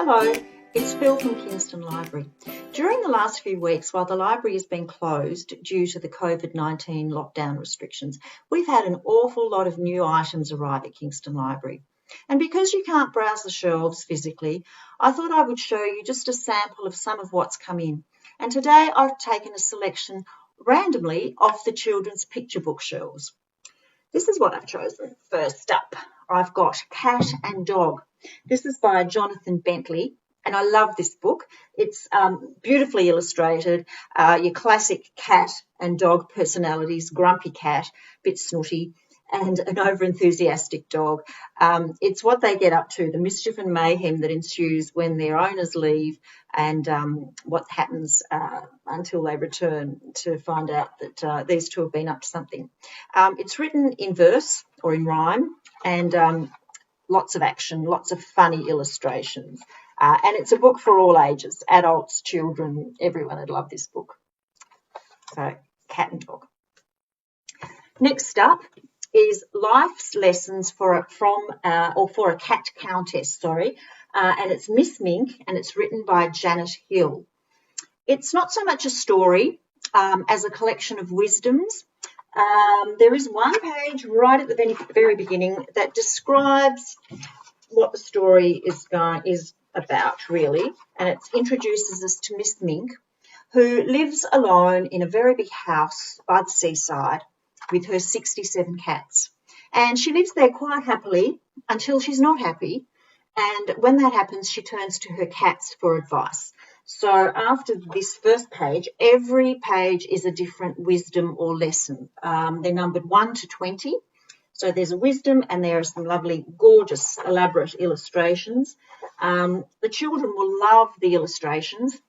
Hello, it's Phil from Kingston Library. During the last few weeks, while the library has been closed due to the COVID-19 lockdown restrictions, we've had an awful lot of new items arrive at Kingston Library. And because you can't browse the shelves physically, I thought I would show you just a sample of some of what's come in. And today I've taken a selection randomly off the children's picture book shelves. This is what I've chosen. First up, I've got Cat and Dog. This is by Jonathan Bentley, and I love this book. It's beautifully illustrated, your classic cat and dog personalities, grumpy cat, bit snooty, and an over-enthusiastic dog. It's what they get up to, the mischief and mayhem that ensues when their owners leave, and what happens until they return to find out that these two have been up to something. It's written in verse or in rhyme, and lots of action, lots of funny illustrations. And it's a book for all ages, adults, children, everyone would love this book. So, Cat and Dog. Next up is Life's Lessons for a Cat Countess, and it's Miss Mink, and it's written by Janet Hill. It's not so much a story as a collection of wisdoms. There is one page right at the very beginning that describes what the story is about, really, and it introduces us to Miss Mink, who lives alone in a very big house by the seaside with her 67 cats. And she lives there quite happily until she's not happy, and when that happens, she turns to her cats for advice. So after this first page, every page is a different wisdom or lesson. They're numbered 1 to 20. So there's a wisdom, and there are some lovely, gorgeous, elaborate illustrations. The children will love the illustrations.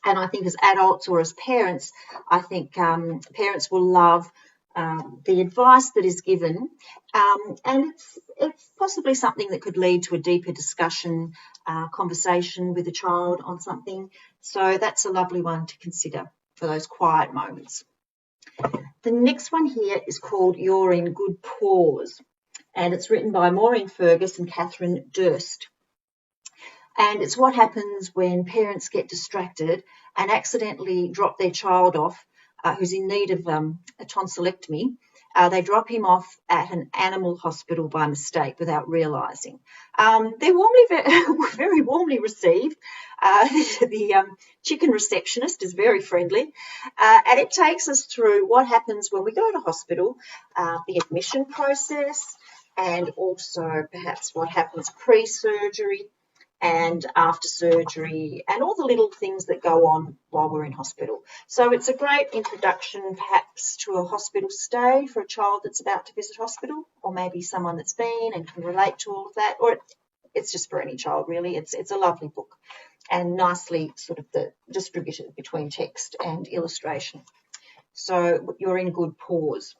And I think as adults or as parents, I think parents will love the advice that is given. And it's possibly something that could lead to a deeper discussion, conversation with a child on something. So that's a lovely one to consider for those quiet moments. The next one here is called You're in Good Paws, and it's written by Maureen Fergus and Catherine Durst. And it's what happens when parents get distracted and accidentally drop their child off who's in need of a tonsillectomy. They drop him off at an animal hospital by mistake without realising. They're very warmly received. The chicken receptionist is very friendly, and it takes us through what happens when we go to hospital, the admission process, and also perhaps what happens pre-surgery and after surgery, and all the little things that go on while we're in hospital. So it's a great introduction perhaps to a hospital stay for a child that's about to visit hospital, or maybe someone that's been and can relate to all of that, or it's just for any child really. It's a lovely book and nicely sort of distributed between text and illustration. So You're in Good Paws.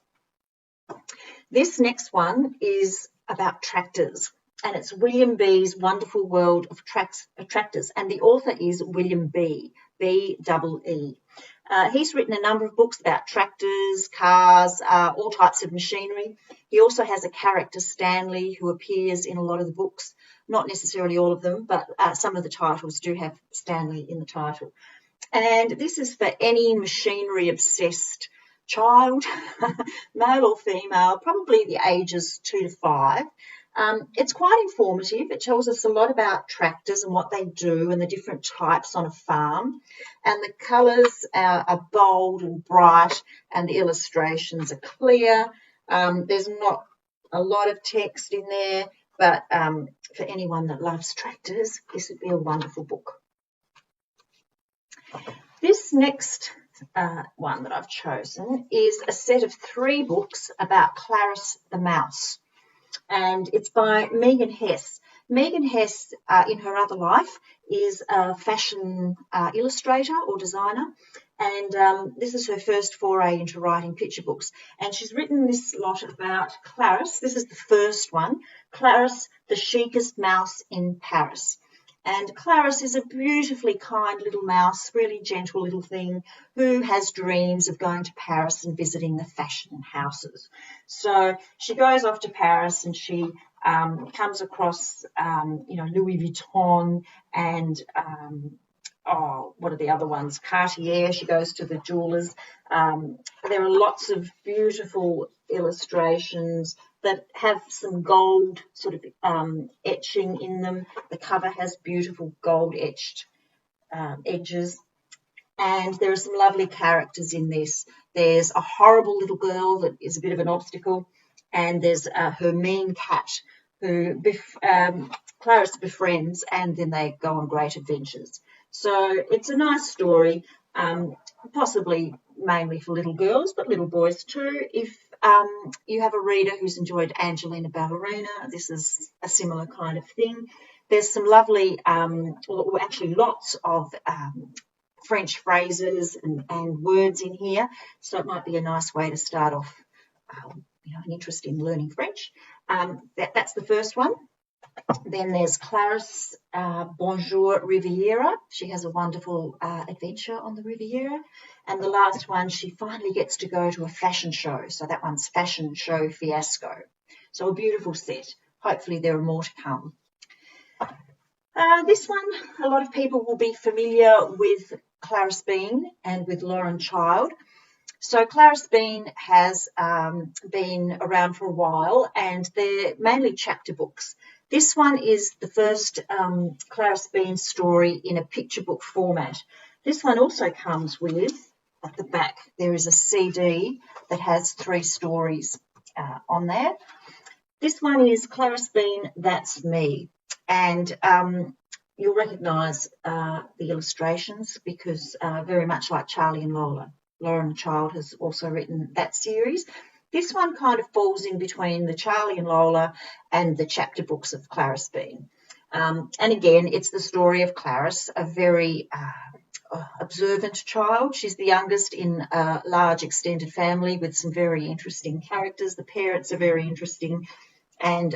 This next one is about tractors. And it's William B's Wonderful World of Tractors, and the author is William B, B-E-E. He's written a number of books about tractors, cars, all types of machinery. He also has a character, Stanley, who appears in a lot of the books, not necessarily all of them, but some of the titles do have Stanley in the title. And this is for any machinery-obsessed child, male or female, probably the ages 2 to 5. It's quite informative. It tells us a lot about tractors and what they do and the different types on a farm. And the colours are bold and bright, and the illustrations are clear. There's not a lot of text in there, but for anyone that loves tractors, this would be a wonderful book. This next one that I've chosen is a set of 3 books about Klearis the Mouse. And it's by Megan Hess. Megan Hess, in her other life, is a fashion illustrator or designer, and this is her first foray into writing picture books. And she's written this lot about Klearis. This is the first one, Klearis, the chicest mouse in Paris. And Klearis is a beautifully kind little mouse, really gentle little thing, who has dreams of going to Paris and visiting the fashion houses. So she goes off to Paris, and she comes across, Louis Vuitton and, what are the other ones? Cartier. She goes to the jewelers. There are lots of beautiful illustrations that have some gold sort of etching in them. The cover has beautiful gold etched edges. And there are some lovely characters in this. There's a horrible little girl that is a bit of an obstacle, and there's her mean cat who Klearis befriends, and then they go on great adventures. So it's a nice story, possibly mainly for little girls, but little boys too. If you have a reader who's enjoyed Angelina Ballerina, this is a similar kind of thing. There's some lovely, actually lots of French phrases and words in here, so it might be a nice way to start off, an interest in learning French. That's the first one. Then there's Klearis Bonjour Riviera. She has a wonderful adventure on the Riviera. And the last one, she finally gets to go to a fashion show. So that one's Fashion Show Fiasco. So a beautiful set. Hopefully there are more to come. This one, a lot of people will be familiar with Klearis Bean and with Lauren Child. So Klearis Bean has been around for a while, and they're mainly chapter books. This one is the first Klearis Bean story in a picture book format. This one also comes with, at the back, there is a CD that has 3 stories on there. This one is Klearis Bean, That's Me. And you'll recognise the illustrations because very much like Charlie and Lola, Lauren Child has also written that series. This one kind of falls in between the Charlie and Lola and the chapter books of Klearis Bean. And again, it's the story of Klearis, a very observant child. She's the youngest in a large extended family with some very interesting characters. The parents are very interesting. And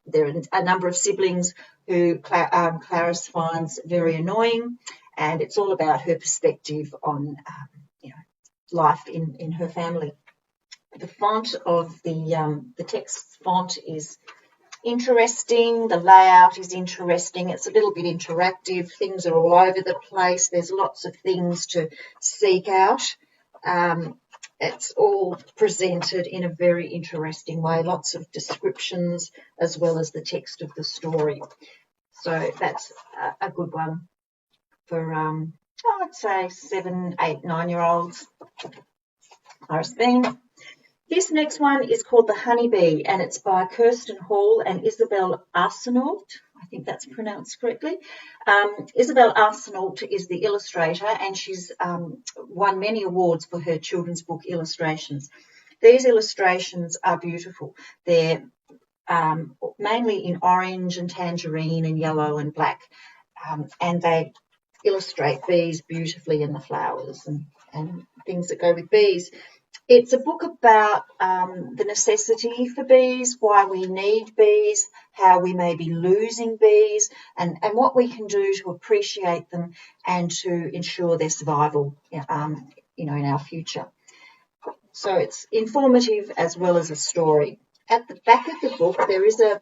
there are a number of siblings who Klearis finds very annoying, and it's all about her perspective on life in her family. The font of the text font is interesting. The layout is interesting. It's a little bit interactive. Things are all over the place. There's lots of things to seek out. It's all presented in a very interesting way, lots of descriptions as well as the text of the story. So that's a good one for, I'd say 7, 8, 9-year-olds. Klearis Bean. This next one is called The Honeybee, and it's by Kirsten Hall and Isabel Arsenault. I think that's pronounced correctly. Isabel Arsenault is the illustrator, and she's won many awards for her children's book illustrations. These illustrations are beautiful. They're mainly in orange and tangerine and yellow and black, and they illustrate bees beautifully and the flowers and things that go with bees. It's a book about the necessity for bees, why we need bees, how we may be losing bees, and what we can do to appreciate them and to ensure their survival, in our future. So it's informative as well as a story. At the back of the book, there is a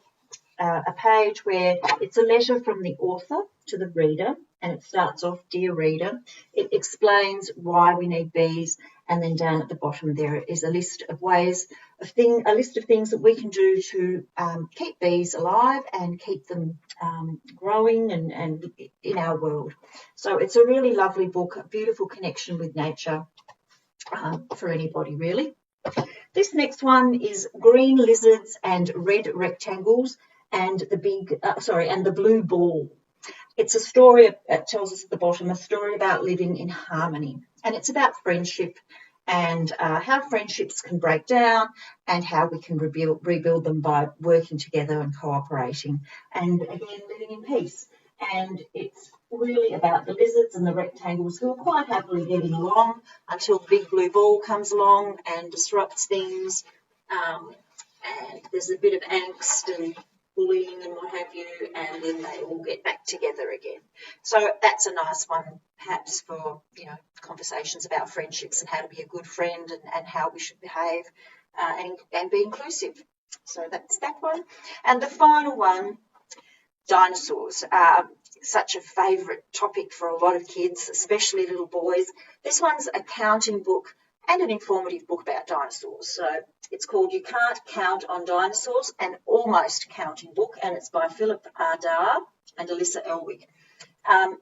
page where it's a letter from the author to the reader, and it starts off, Dear Reader. It explains why we need bees, and then down at the bottom there is a list of things that we can do to keep bees alive and keep them growing and in our world. So it's a really lovely book, a beautiful connection with nature for anybody really. This next one is Green Lizards and Red Rectangles and the Blue Ball. It's a story, it tells us at the bottom, a story about living in harmony. And it's about friendship and how friendships can break down and how we can rebuild them by working together and cooperating. And again, living in peace. And it's really about the lizards and the rectangles who are quite happily getting along until the big blue ball comes along and disrupts things. And there's a bit of angst and bullying and what have you, and then they all get back together again. So that's a nice one, perhaps, for conversations about friendships and how to be a good friend and how we should behave and be inclusive. So that's that one. And the final one, dinosaurs are such a favourite topic for a lot of kids, especially little boys. This one's a counting book and an informative book about dinosaurs. So it's called You Can't Count on Dinosaurs, an almost counting book, and it's by Philip Ardar and Alyssa Elwick.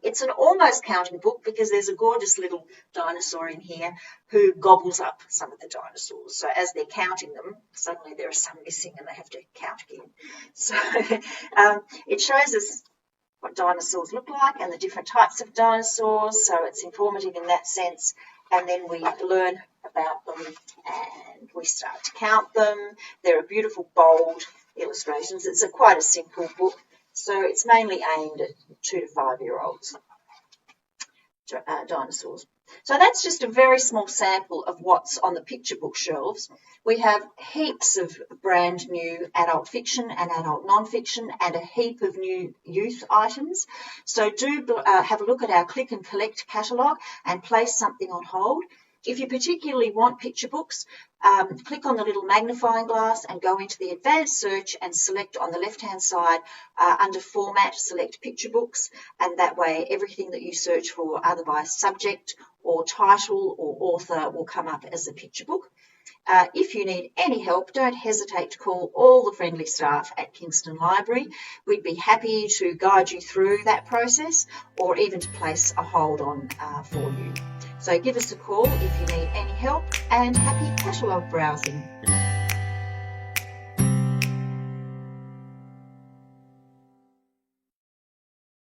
It's an almost counting book because there's a gorgeous little dinosaur in here who gobbles up some of the dinosaurs. So as they're counting them, suddenly there are some missing and they have to count again. So it shows us what dinosaurs look like and the different types of dinosaurs. So it's informative in that sense. And then we learn about them and we start to count them. There are beautiful, bold illustrations. It's quite a simple book. So it's mainly aimed at 2 to 5 year olds, dinosaurs. So that's just a very small sample of what's on the picture book shelves. We have heaps of brand new adult fiction and adult non-fiction and a heap of new youth items. So do have a look at our click and collect catalogue and place something on hold. If you particularly want picture books, click on the little magnifying glass and go into the advanced search and select on the left-hand side under format, select picture books, and that way everything that you search for, either by subject or title or author, will come up as a picture book. If you need any help, don't hesitate to call all the friendly staff at Kingston Library. We'd be happy to guide you through that process or even to place a hold on for you. So give us a call if you need any help, and happy catalogue browsing.